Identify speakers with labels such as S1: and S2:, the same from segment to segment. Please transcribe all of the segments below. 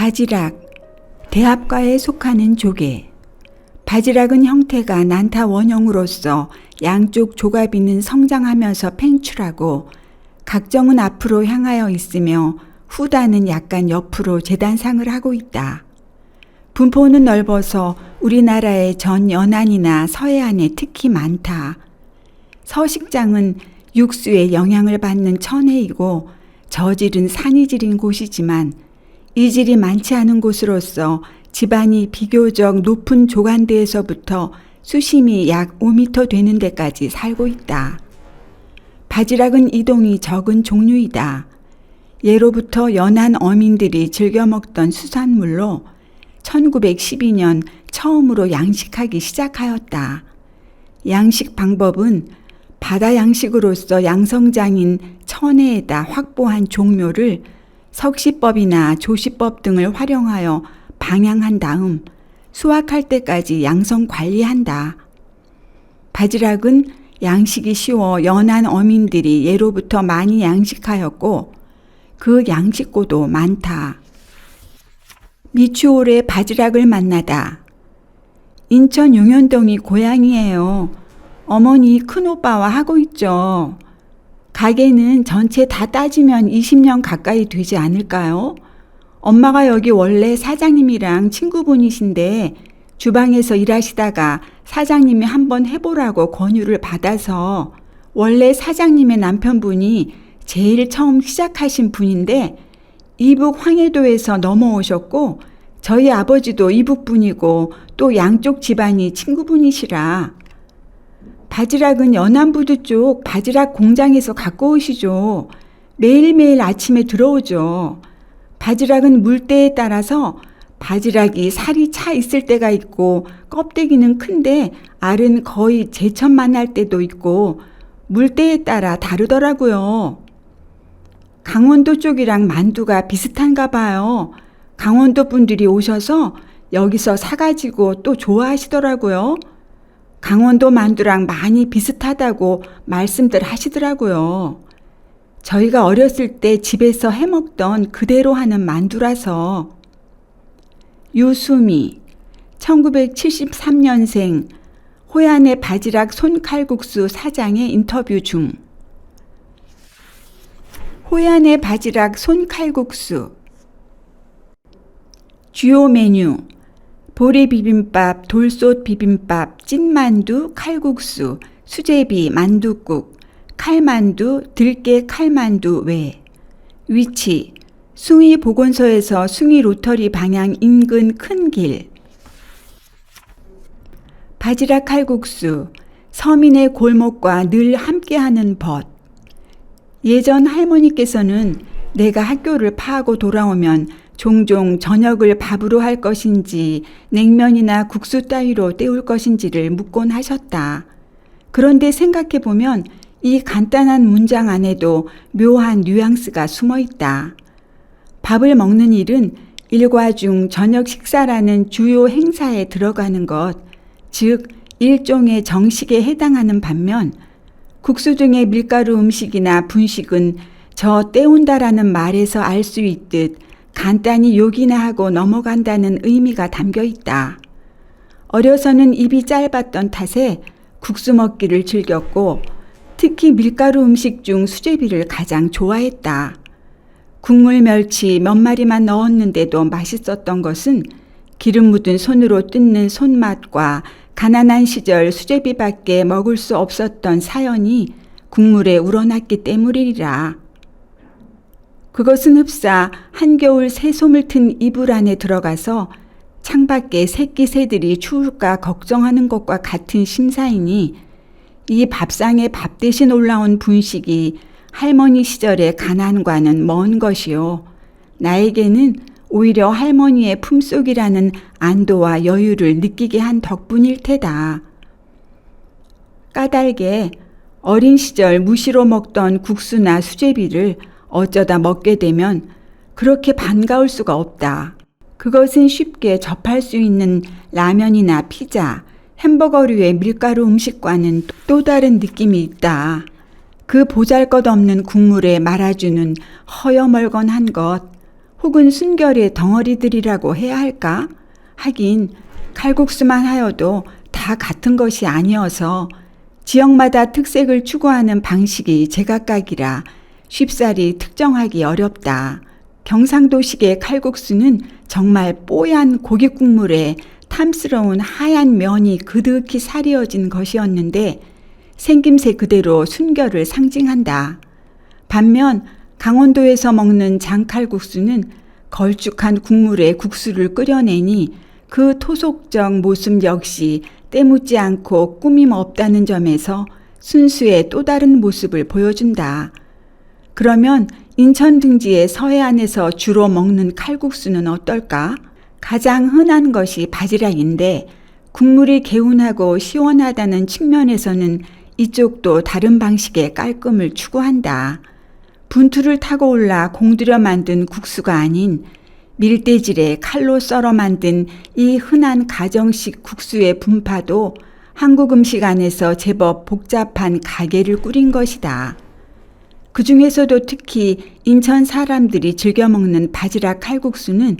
S1: 바지락, 대합과에 속하는 조개. 바지락은 형태가 난타 원형으로서 양쪽 조가비는 성장하면서 팽출하고 각정은 앞으로 향하여 있으며 후단은 약간 옆으로 재단상을 하고 있다. 분포는 넓어서 우리나라의 전 연안이나 서해안에 특히 많다. 서식장은 육수의 영향을 받는 천해이고 저질은 산이 지린 곳이지만 이질이 많지 않은 곳으로서 지반이 비교적 높은 조간대에서부터 수심이 약 5m 되는 데까지 살고 있다. 바지락은 이동이 적은 종류이다. 예로부터 연안 어민들이 즐겨 먹던 수산물로 1912년 처음으로 양식하기 시작하였다. 양식 방법은 바다 양식으로서 양성장인 천해에다 확보한 종묘를 석시법이나 조시법 등을 활용하여 방양한 다음 수확할 때까지 양성 관리한다. 바지락은 양식이 쉬워 연안 어민들이 예로부터 많이 양식하였고 그 양식고도 많다. 미추홀에 바지락을 만나다. 인천 용현동이 고향이에요. 어머니 큰오빠와 하고 있죠. 가게는 전체 다 따지면 20년 가까이 되지 않을까요? 엄마가 여기 원래 사장님이랑 친구분이신데 주방에서 일하시다가 사장님이 한번 해보라고 권유를 받아서 원래 사장님의 남편분이 제일 처음 시작하신 분인데 이북 황해도에서 넘어오셨고 저희 아버지도 이북 분이고 또 양쪽 집안이 친구분이시라. 바지락은 연안부두 쪽 바지락 공장에서 갖고 오시죠. 매일매일 아침에 들어오죠. 바지락은 물때에 따라서 바지락이 살이 차 있을 때가 있고 껍데기는 큰데 알은 거의 제천만 할 때도 있고 물때에 따라 다르더라고요. 강원도 쪽이랑 만두가 비슷한가 봐요. 강원도 분들이 오셔서 여기서 사가지고 또 좋아하시더라고요. 강원도 만두랑 많이 비슷하다고 말씀들 하시더라고요. 저희가 어렸을 때 집에서 해먹던 그대로 하는 만두라서. 유수미, 1973년생, 호얀의 바지락 손칼국수 사장의 인터뷰 중. 호얀의 바지락 손칼국수. 주요 메뉴: 보리 비빔밥, 돌솥 비빔밥, 찐만두, 칼국수, 수제비, 만둣국, 칼만두, 들깨 칼만두 외. 위치: 숭이 보건소에서 숭이 로터리 방향 인근 큰 길. 바지락 칼국수, 서민의 골목과 늘 함께하는 벗. 예전 할머니께서는 내가 학교를 파하고 돌아오면 종종 저녁을 밥으로 할 것인지 냉면이나 국수 따위로 때울 것인지를 묻곤 하셨다. 그런데 생각해보면 이 간단한 문장 안에도 묘한 뉘앙스가 숨어 있다. 밥을 먹는 일은 일과 중 저녁 식사라는 주요 행사에 들어가는 것, 즉 일종의 정식에 해당하는 반면 국수 등의 밀가루 음식이나 분식은 저 때운다라는 말에서 알 수 있듯 간단히 요기나 하고 넘어간다는 의미가 담겨 있다. 어려서는 입이 짧았던 탓에 국수 먹기를 즐겼고 특히 밀가루 음식 중 수제비를 가장 좋아했다. 국물 멸치 몇 마리만 넣었는데도 맛있었던 것은 기름 묻은 손으로 뜯는 손맛과 가난한 시절 수제비밖에 먹을 수 없었던 사연이 국물에 우러났기 때문이라. 그것은 흡사 한겨울 새솜을 튼 이불 안에 들어가서 창밖에 새끼 새들이 추울까 걱정하는 것과 같은 심사이니 이 밥상에 밥 대신 올라온 분식이 할머니 시절의 가난과는 먼 것이요. 나에게는 오히려 할머니의 품속이라는 안도와 여유를 느끼게 한 덕분일 테다. 까닭에 어린 시절 무시로 먹던 국수나 수제비를 어쩌다 먹게 되면 그렇게 반가울 수가 없다. 그것은 쉽게 접할 수 있는 라면이나 피자, 햄버거류의 밀가루 음식과는 또 다른 느낌이 있다. 그 보잘것없는 국물에 말아주는 허여멀건한 것, 혹은 순결의 덩어리들이라고 해야 할까? 하긴 칼국수만 하여도 다 같은 것이 아니어서 지역마다 특색을 추구하는 방식이 제각각이라 쉽사리 특정하기 어렵다. 경상도식의 칼국수는 정말 뽀얀 고기 국물에 탐스러운 하얀 면이 그득히 사리어진 것이었는데 생김새 그대로 순결을 상징한다. 반면 강원도에서 먹는 장칼국수는 걸쭉한 국물에 국수를 끓여내니 그 토속적 모습 역시 때묻지 않고 꾸밈 없다는 점에서 순수의 또 다른 모습을 보여준다. 그러면 인천 등지의 서해안에서 주로 먹는 칼국수는 어떨까? 가장 흔한 것이 바지락인데 국물이 개운하고 시원하다는 측면에서는 이쪽도 다른 방식의 깔끔을 추구한다. 분투를 타고 올라 공들여 만든 국수가 아닌 밀대질에 칼로 썰어 만든 이 흔한 가정식 국수의 분파도 한국 음식 안에서 제법 복잡한 가게를 꾸린 것이다. 그 중에서도 특히 인천 사람들이 즐겨 먹는 바지락 칼국수는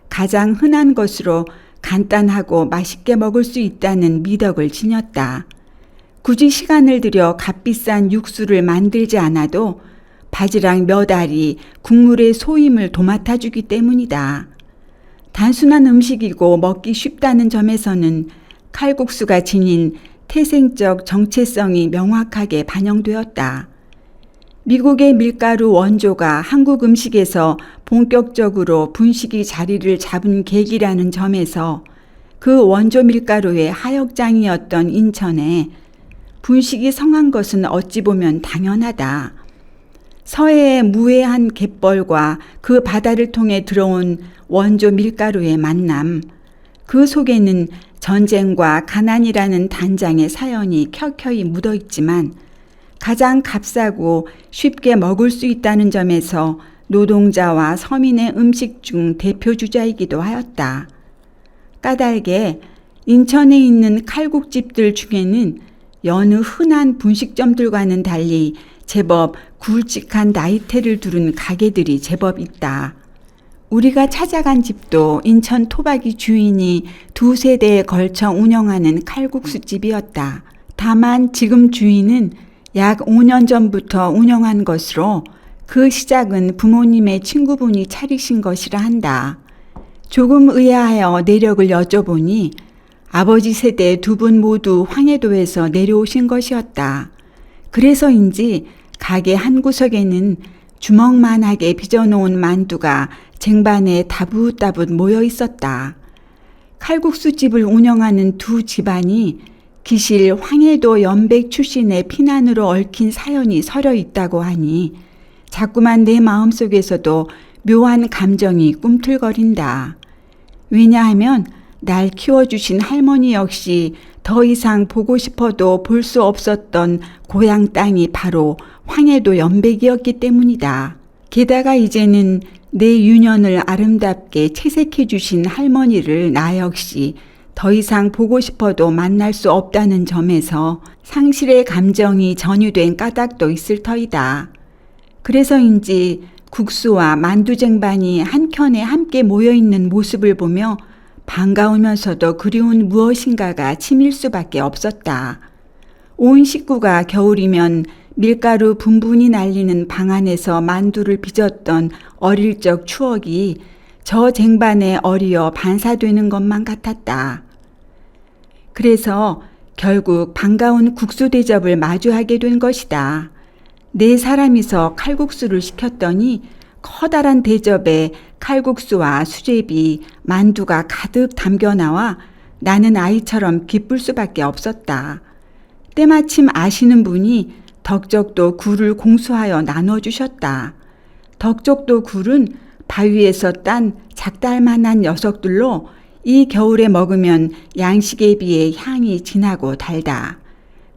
S1: 가장 흔한 것으로 간단하고 맛있게 먹을 수 있다는 미덕을 지녔다. 굳이 시간을 들여 값비싼 육수를 만들지 않아도 바지락 몇 알이 국물의 소임을 도맡아주기 때문이다. 단순한 음식이고 먹기 쉽다는 점에서는 칼국수가 지닌 태생적 정체성이 명확하게 반영되었다. 미국의 밀가루 원조가 한국 음식에서 본격적으로 분식이 자리를 잡은 계기라는 점에서 그 원조 밀가루의 하역장이었던 인천에 분식이 성한 것은 어찌 보면 당연하다. 서해의 무해한 갯벌과 그 바다를 통해 들어온 원조 밀가루의 만남, 그 속에는 전쟁과 가난이라는 단장의 사연이 켜켜이 묻어 있지만 가장 값싸고 쉽게 먹을 수 있다는 점에서 노동자와 서민의 음식 중 대표 주자이기도 하였다. 까닭에 인천에 있는 칼국집들 중에는 여느 흔한 분식점들과는 달리 제법 굵직한 나이테를 두른 가게들이 제법 있다. 우리가 찾아간 집도 인천 토박이 주인이 2세대에 걸쳐 운영하는 칼국수집이었다. 다만 지금 주인은 약 5년 전부터 운영한 것으로 그 시작은 부모님의 친구분이 차리신 것이라 한다. 조금 의아하여 내력을 여쭤보니 아버지 세대 두 분 모두 황해도에서 내려오신 것이었다. 그래서인지 가게 한 구석에는 주먹만하게 빚어놓은 만두가 쟁반에 다붓다붓 모여 있었다. 칼국수집을 운영하는 두 집안이 기실 황해도 연백 출신의 피난으로 얽힌 사연이 서려 있다고 하니 자꾸만 내 마음속에서도 묘한 감정이 꿈틀거린다. 왜냐하면 날 키워주신 할머니 역시 더 이상 보고 싶어도 볼 수 없었던 고향 땅이 바로 황해도 연백이었기 때문이다. 게다가 이제는 내 유년을 아름답게 채색해 주신 할머니를 나 역시 더 이상 보고 싶어도 만날 수 없다는 점에서 상실의 감정이 전유된 까닭도 있을 터이다. 그래서인지 국수와 만두쟁반이 한켠에 함께 모여있는 모습을 보며 반가우면서도 그리운 무엇인가가 치밀 수밖에 없었다. 온 식구가 겨울이면 밀가루 분분히 날리는 방 안에서 만두를 빚었던 어릴 적 추억이 저 쟁반에 어리어 반사되는 것만 같았다. 그래서 결국 반가운 국수 대접을 마주하게 된 것이다. 네 사람이서 칼국수를 시켰더니 커다란 대접에 칼국수와 수제비, 만두가 가득 담겨 나와 나는 아이처럼 기쁠 수밖에 없었다. 때마침 아시는 분이 덕적도 굴을 공수하여 나눠주셨다. 덕적도 굴은 바위에서 딴 작달만한 녀석들로 이 겨울에 먹으면 양식에 비해 향이 진하고 달다.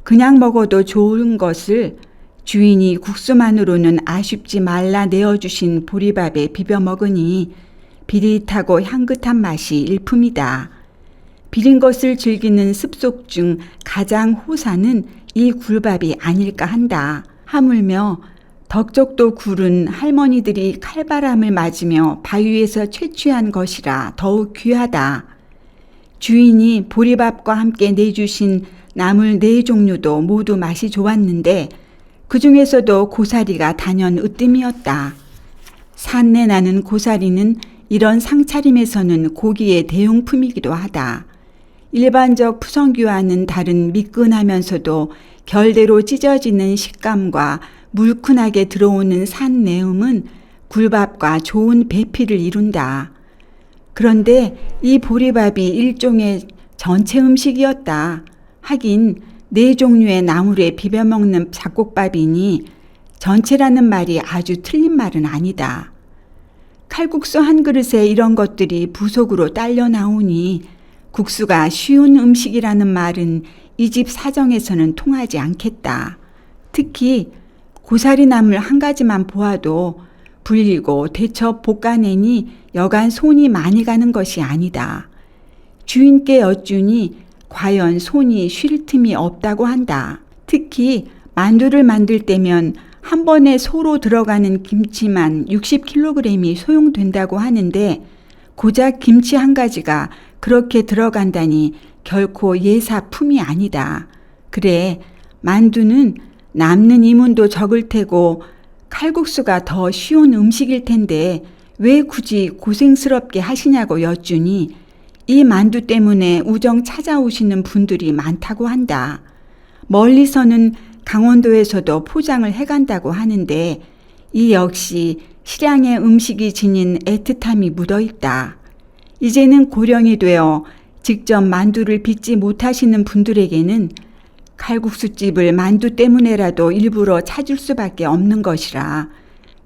S1: 그냥 먹어도 좋은 것을 주인이 국수만으로는 아쉽지 말라 내어주신 보리밥에 비벼 먹으니 비릿하고 향긋한 맛이 일품이다. 비린 것을 즐기는 습속 중 가장 호사는 이 굴밥이 아닐까 한다. 하물며 덕적도 굴은 할머니들이 칼바람을 맞으며 바위에서 채취한 것이라 더욱 귀하다. 주인이 보리밥과 함께 내주신 나물 4종류도 모두 맛이 좋았는데 그 중에서도 고사리가 단연 으뜸이었다. 산내 나는 고사리는 이런 상차림에서는 고기의 대용품이기도 하다. 일반적 푸성귀와는 다른 미끈하면서도 결대로 찢어지는 식감과 물큰하게 들어오는 산내음은 굴밥과 좋은 배필을 이룬다. 그런데 이 보리밥이 일종의 전체 음식이었다. 하긴 4종류의 나물에 비벼먹는 잡곡밥이니 전체라는 말이 아주 틀린 말은 아니다. 칼국수 한 그릇에 이런 것들이 부속으로 딸려 나오니 국수가 쉬운 음식이라는 말은 이 집 사정에서는 통하지 않겠다. 특히 고사리 나물 한 가지만 보아도 불리고 데쳐 볶아내니 여간 손이 많이 가는 것이 아니다. 주인께 여쭈니 과연 손이 쉴 틈이 없다고 한다. 특히 만두를 만들 때면 한 번에 소로 들어가는 김치만 60kg이 소용된다고 하는데 고작 김치 한 가지가 그렇게 들어간다니 결코 예사품이 아니다. 그래, 만두는 남는 이문도 적을 테고 칼국수가 더 쉬운 음식일 텐데 왜 굳이 고생스럽게 하시냐고 여쭈니 이 만두 때문에 우정 찾아오시는 분들이 많다고 한다. 멀리서는 강원도에서도 포장을 해간다고 하는데 이 역시 실향의 음식이 지닌 애틋함이 묻어있다. 이제는 고령이 되어 직접 만두를 빚지 못하시는 분들에게는 칼국수집을 만두 때문에라도 일부러 찾을 수밖에 없는 것이라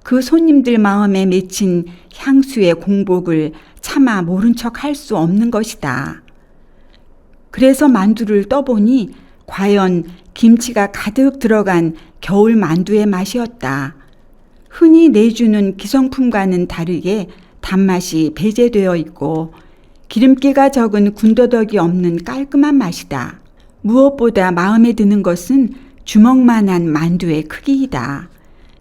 S1: 그 손님들 마음에 맺힌 향수의 공복을 차마 모른 척 할 수 없는 것이다. 그래서 만두를 떠보니 과연 김치가 가득 들어간 겨울 만두의 맛이었다. 흔히 내주는 기성품과는 다르게 단맛이 배제되어 있고 기름기가 적은 군더더기 없는 깔끔한 맛이다. 무엇보다 마음에 드는 것은 주먹만한 만두의 크기이다.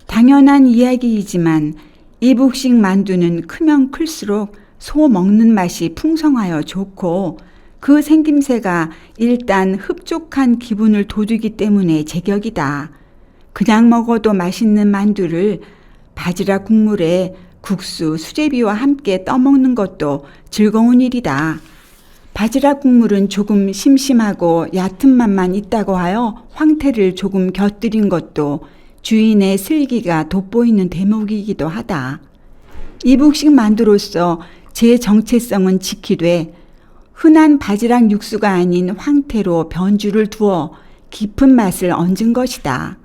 S1: 당연한 이야기이지만 이북식 만두는 크면 클수록 소 먹는 맛이 풍성하여 좋고 그 생김새가 일단 흡족한 기분을 돋우기 때문에 제격이다. 그냥 먹어도 맛있는 만두를 바지락 국물에 국수, 수제비와 함께 떠먹는 것도 즐거운 일이다. 바지락 국물은 조금 심심하고 얕은 맛만 있다고 하여 황태를 조금 곁들인 것도 주인의 슬기가 돋보이는 대목이기도 하다. 이북식 만두로서 제 정체성은 지키되 흔한 바지락 육수가 아닌 황태로 변주를 두어 깊은 맛을 얹은 것이다.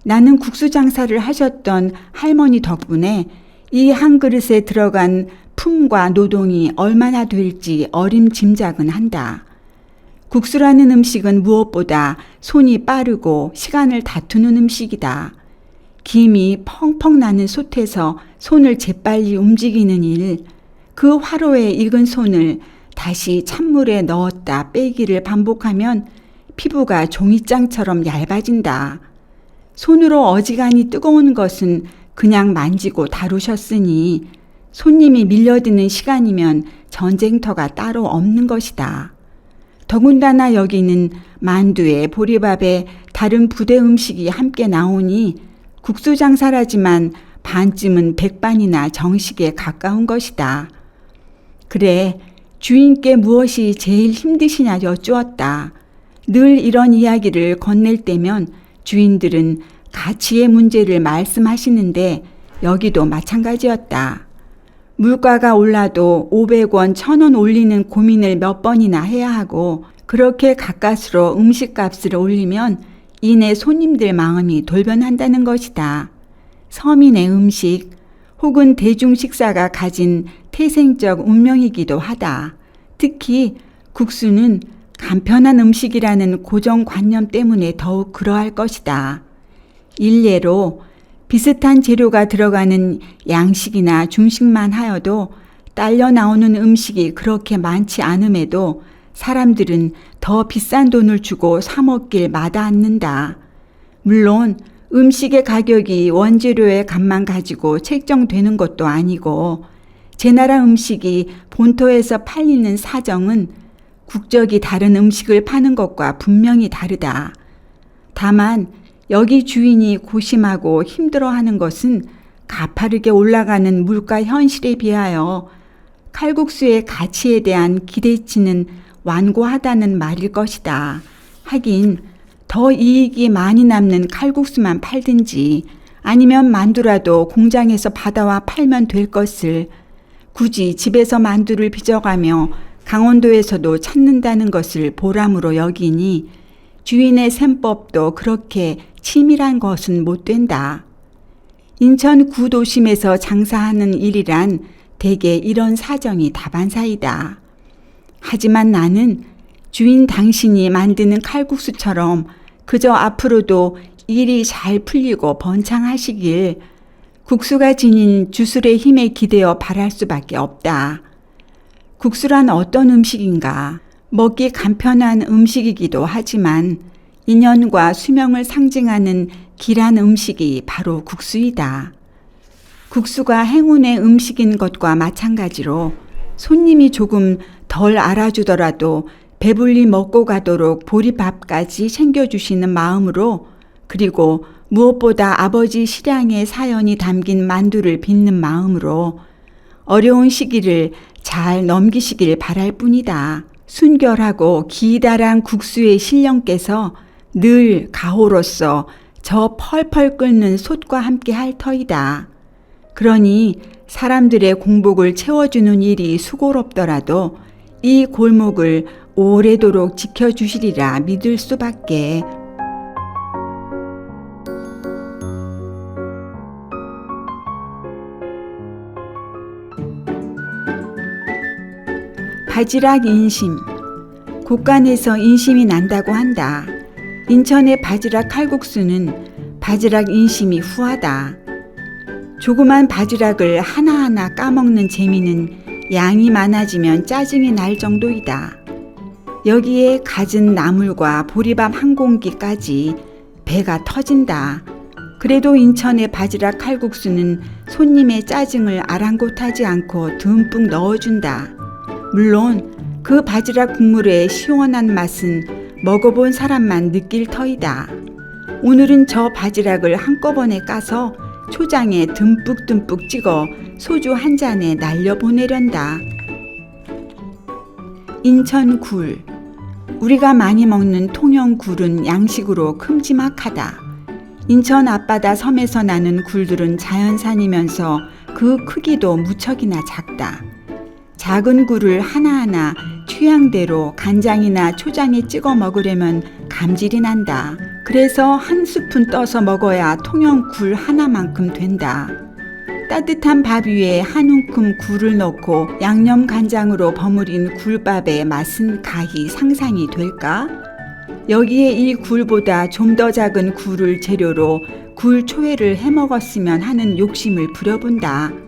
S1: 나는 국수 장사를 하셨던 할머니 덕분에 이 한 그릇에 들어간 품과 노동이 얼마나 될지 어림짐작은 한다. 국수라는 음식은 무엇보다 손이 빠르고 시간을 다투는 음식이다. 김이 펑펑 나는 솥에서 손을 재빨리 움직이는 일, 그 화로에 익은 손을 다시 찬물에 넣었다 빼기를 반복하면 피부가 종이장처럼 얇아진다. 손으로 어지간히 뜨거운 것은 그냥 만지고 다루셨으니 손님이 밀려드는 시간이면 전쟁터가 따로 없는 것이다. 더군다나 여기는 만두에 보리밥에 다른 부대 음식이 함께 나오니 국수 장사라지만 반쯤은 백반이나 정식에 가까운 것이다. 그래, 주인께 무엇이 제일 힘드시냐 여쭈었다. 늘 이런 이야기를 건넬 때면 주인들은 가치의 문제를 말씀하시는데 여기도 마찬가지였다. 물가가 올라도 500원, 1000원 올리는 고민을 몇 번이나 해야 하고 그렇게 가까스로 음식값을 올리면 이내 손님들 마음이 돌변한다는 것이다. 서민의 음식 혹은 대중 식사가 가진 태생적 운명이기도 하다. 특히 국수는 간편한 음식이라는 고정관념 때문에 더욱 그러할 것이다. 일례로 비슷한 재료가 들어가는 양식이나 중식만 하여도 딸려 나오는 음식이 그렇게 많지 않음에도 사람들은 더 비싼 돈을 주고 사 먹길 마다않는다. 물론 음식의 가격이 원재료의 값만 가지고 책정되는 것도 아니고 제 나라 음식이 본토에서 팔리는 사정은 국적이 다른 음식을 파는 것과 분명히 다르다. 다만 여기 주인이 고심하고 힘들어하는 것은 가파르게 올라가는 물가 현실에 비하여 칼국수의 가치에 대한 기대치는 완고하다는 말일 것이다. 하긴 더 이익이 많이 남는 칼국수만 팔든지 아니면 만두라도 공장에서 받아와 팔면 될 것을 굳이 집에서 만두를 빚어가며 강원도에서도 찾는다는 것을 보람으로 여기니 주인의 셈법도 그렇게 치밀한 것은 못 된다. 인천 구도심에서 장사하는 일이란 대개 이런 사정이 다반사이다. 하지만 나는 주인 당신이 만드는 칼국수처럼 그저 앞으로도 일이 잘 풀리고 번창하시길 국수가 지닌 주술의 힘에 기대어 바랄 수밖에 없다. 국수란 어떤 음식인가? 먹기 간편한 음식이기도 하지만 인연과 수명을 상징하는 길한 음식이 바로 국수이다. 국수가 행운의 음식인 것과 마찬가지로 손님이 조금 덜 알아주더라도 배불리 먹고 가도록 보리밥까지 챙겨주시는 마음으로, 그리고 무엇보다 아버지 실향의 사연이 담긴 만두를 빚는 마음으로 어려운 시기를 잘 넘기시길 바랄 뿐이다. 순결하고 기다란 국수의 신령께서 늘 가호로서 저 펄펄 끓는 솥과 함께 할 터이다. 그러니 사람들의 공복을 채워주는 일이 수고롭더라도 이 골목을 오래도록 지켜주시리라 믿을 수밖에. 바지락 인심. 곳간에서 인심이 난다고 한다. 인천의 바지락 칼국수는 바지락 인심이 후하다. 조그만 바지락을 하나하나 까먹는 재미는 양이 많아지면 짜증이 날 정도이다. 여기에 갖은 나물과 보리밥 한 공기까지 배가 터진다. 그래도 인천의 바지락 칼국수는 손님의 짜증을 아랑곳하지 않고 듬뿍 넣어준다. 물론 그 바지락 국물의 시원한 맛은 먹어본 사람만 느낄 터이다. 오늘은 저 바지락을 한꺼번에 까서 초장에 듬뿍듬뿍 찍어 소주 한 잔에 날려보내련다. 인천 굴. 우리가 많이 먹는 통영굴은 양식으로 큼지막하다. 인천 앞바다 섬에서 나는 굴들은 자연산이면서 그 크기도 무척이나 작다. 작은 굴을 하나하나 취향대로 간장이나 초장에 찍어 먹으려면 감질이 난다. 그래서 한 스푼 떠서 먹어야 통영 굴 하나만큼 된다. 따뜻한 밥 위에 한 움큼 굴을 넣고 양념 간장으로 버무린 굴밥의 맛은 가히 상상이 될까? 여기에 이 굴보다 좀 더 작은 굴을 재료로 굴초회를 해 먹었으면 하는 욕심을 부려본다.